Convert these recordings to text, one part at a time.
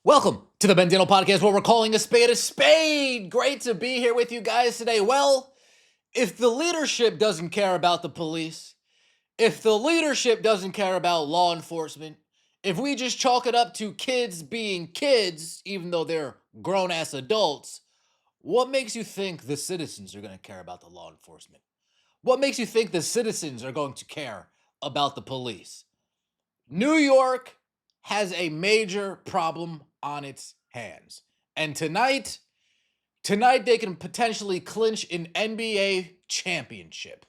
Welcome to the Bandino Podcast, where we're calling a spade a spade. Great to be here with you guys today. Well, if the leadership doesn't care about the police, if the leadership doesn't care about law enforcement, if we just chalk it up to kids being kids, even though they're grown-ass adults, what makes you think the citizens are going to care about the law enforcement? What makes you think the citizens are going to care about the police? New York has a major problem on its hands. And tonight they can potentially clinch an NBA championship.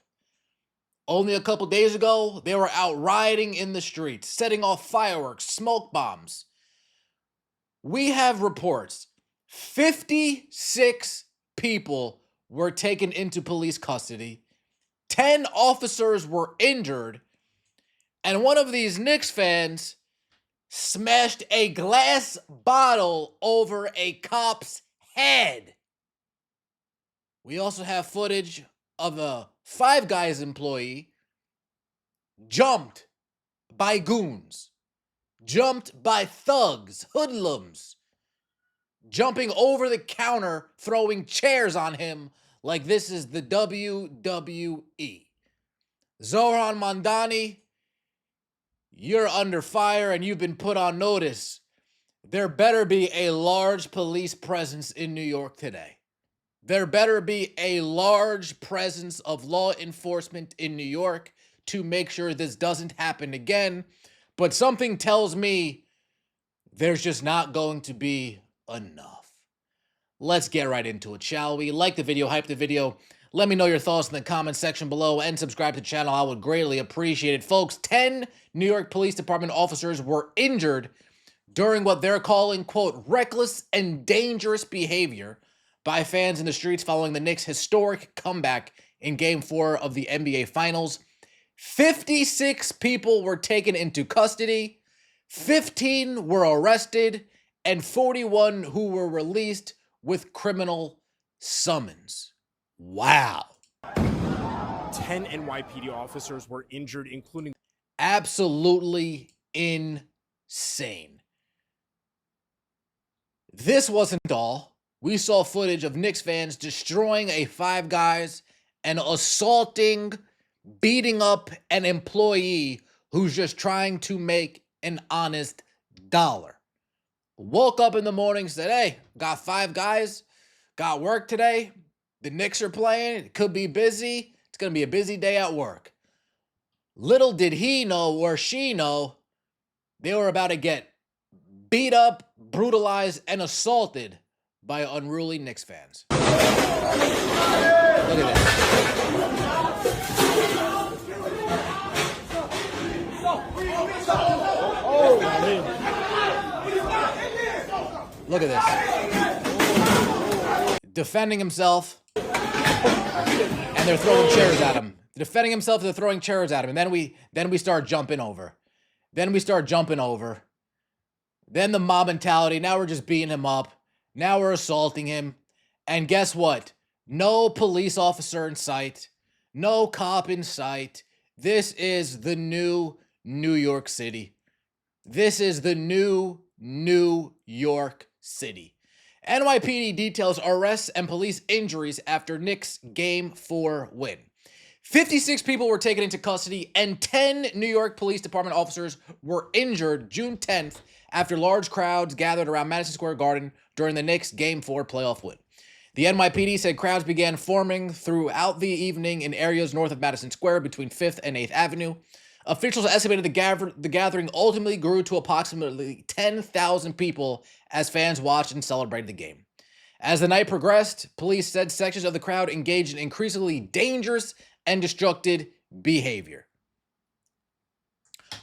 Only a couple days ago, they were out rioting in the streets, setting off fireworks, smoke bombs. We have reports 56 people were taken into police custody, 10 officers were injured, and one of these Knicks fans smashed a glass bottle over a cop's head. We also have footage of a Five Guys employee jumped by goons, jumped by thugs, hoodlums, jumping over the counter, throwing chairs on him like this is the WWE. Zohran Mamdani, you're under fire and you've been put on notice. There better be a large police presence in New York today. There better be a large presence of law enforcement in New York to make sure this doesn't happen again. But something tells me there's just not going to be enough. Let's get right into it, shall we? Like the video, hype the video. Let me know your thoughts in the comment section below and subscribe to the channel. I would greatly appreciate it. Folks, 10 New York Police Department officers were injured during what they're calling, quote, reckless and dangerous behavior by fans in the streets following the Knicks' historic comeback in Game 4 of the NBA Finals. 56 people were taken into custody, 15 were arrested, and 41 who were released with criminal summons. Wow. 10 NYPD officers were injured, including... Absolutely insane. This wasn't all. We saw footage of Knicks fans destroying a Five Guys and assaulting, beating up an employee who's just trying to make an honest dollar. Woke up in the morning, said, hey, got Five Guys, got work today. The Knicks are playing. It could be busy. It's going to be a busy day at work. Little did he know or she know, they were about to get beat up, brutalized, and assaulted by unruly Knicks fans. Look at this. Look at this. Defending himself. And they're throwing chairs at him. Defending himself, they're throwing chairs at him. And then we start jumping over. Then the mob mentality. Now we're just beating him up. Now we're assaulting him. And guess what? No police officer in sight. No cop in sight. This is the new New York City. This is the new New York City. NYPD details arrests and police injuries after Knicks Game 4 win. 56 people were taken into custody and 10 New York Police Department officers were injured June 10th after large crowds gathered around Madison Square Garden during the Knicks Game 4 playoff win. The NYPD said crowds began forming throughout the evening in areas north of Madison Square between 5th and 8th Avenue. Officials estimated the gathering ultimately grew to approximately 10,000 people as fans watched and celebrated the game. As the night progressed, police said sections of the crowd engaged in increasingly dangerous and destructive behavior.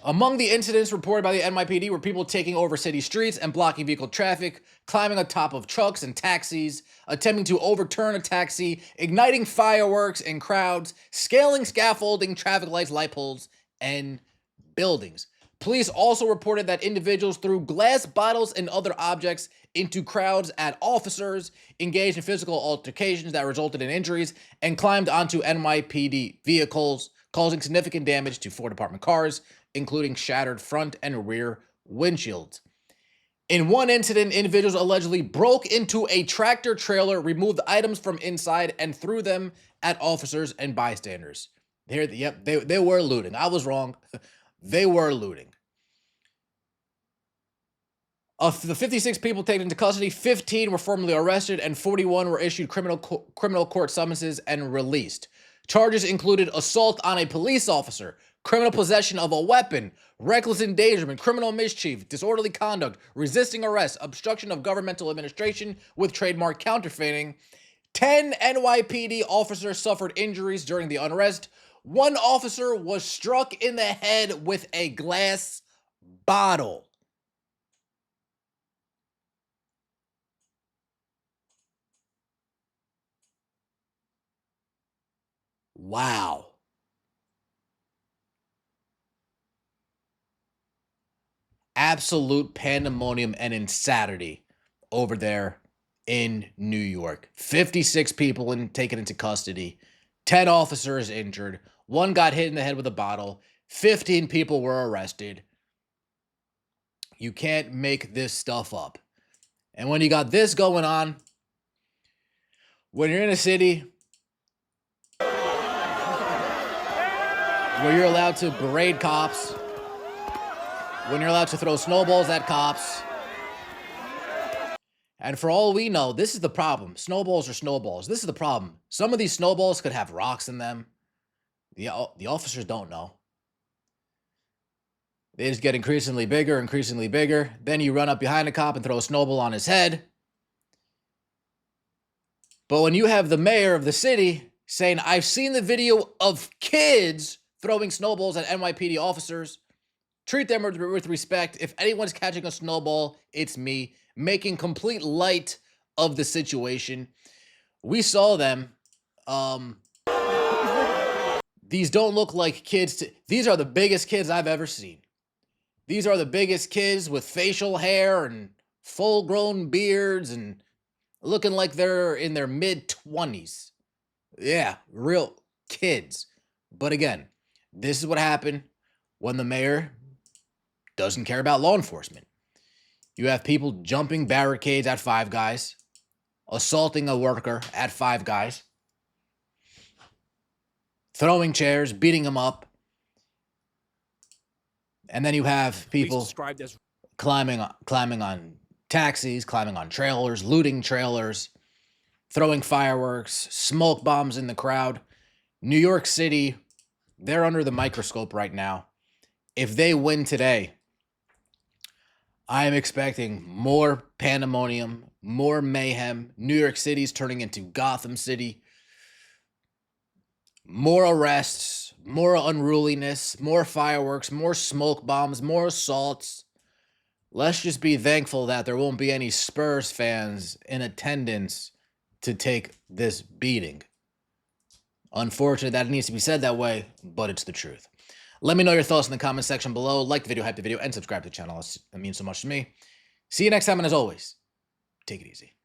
Among the incidents reported by the NYPD were people taking over city streets and blocking vehicle traffic, climbing on top of trucks and taxis, attempting to overturn a taxi, igniting fireworks in crowds, scaling scaffolding, traffic lights, light poles, and buildings. Police also reported that individuals threw glass bottles and other objects into crowds at officers, engaged in physical altercations that resulted in injuries, and climbed onto NYPD vehicles, causing significant damage to 4 department cars, including shattered front and rear windshields. In one incident, individuals allegedly broke into a tractor trailer, removed items from inside, and threw them at officers and bystanders. They were looting. I was wrong. They were looting. Of the 56 people taken into custody, 15 were formally arrested and 41 were issued criminal court summonses and released. Charges included assault on a police officer, criminal possession of a weapon, reckless endangerment, criminal mischief, disorderly conduct, resisting arrest, obstruction of governmental administration with trademark counterfeiting. 10 NYPD officers suffered injuries during the unrest. One officer was struck in the head with a glass bottle. Wow. Absolute pandemonium and insanity over there in New York. 56 people taken into custody, 10 officers injured, one got hit in the head with a bottle, 15 people were arrested. You can't make this stuff up. And when you got this going on, when you're in a city where you're allowed to berate cops, when you're allowed to throw snowballs at cops, and for all we know, this is the problem. Snowballs are snowballs. This is the problem. Some of these snowballs could have rocks in them. The officers don't know. They just get increasingly bigger. Then you run up behind a cop and throw a snowball on his head. But when you have the mayor of the city saying, I've seen the video of kids throwing snowballs at NYPD officers, treat them with respect. If anyone's catching a snowball, it's me. Making complete light of the situation. We saw them. These don't look like kids. These are the biggest kids I've ever seen. These are the biggest kids with facial hair and full-grown beards and looking like they're in their mid-20s. Yeah, real kids. But again, this is what happened when the mayor doesn't care about law enforcement. You have people jumping barricades at Five Guys, assaulting a worker at Five Guys, throwing chairs, beating them up. And then you have people climbing on taxis, climbing on trailers, looting trailers, throwing fireworks, smoke bombs in the crowd. New York City, they're under the microscope right now. If they win today, I am expecting more pandemonium, more mayhem. New York City's turning into Gotham City. More arrests, more unruliness, more fireworks, more smoke bombs, more assaults. Let's just be thankful that there won't be any Spurs fans in attendance to take this beating. Unfortunate that it needs to be said that way, but it's the truth. Let me know your thoughts in the comment section below. Like the video, hype the video, and subscribe to the channel. That means so much to me. See you next time, and as always, take it easy.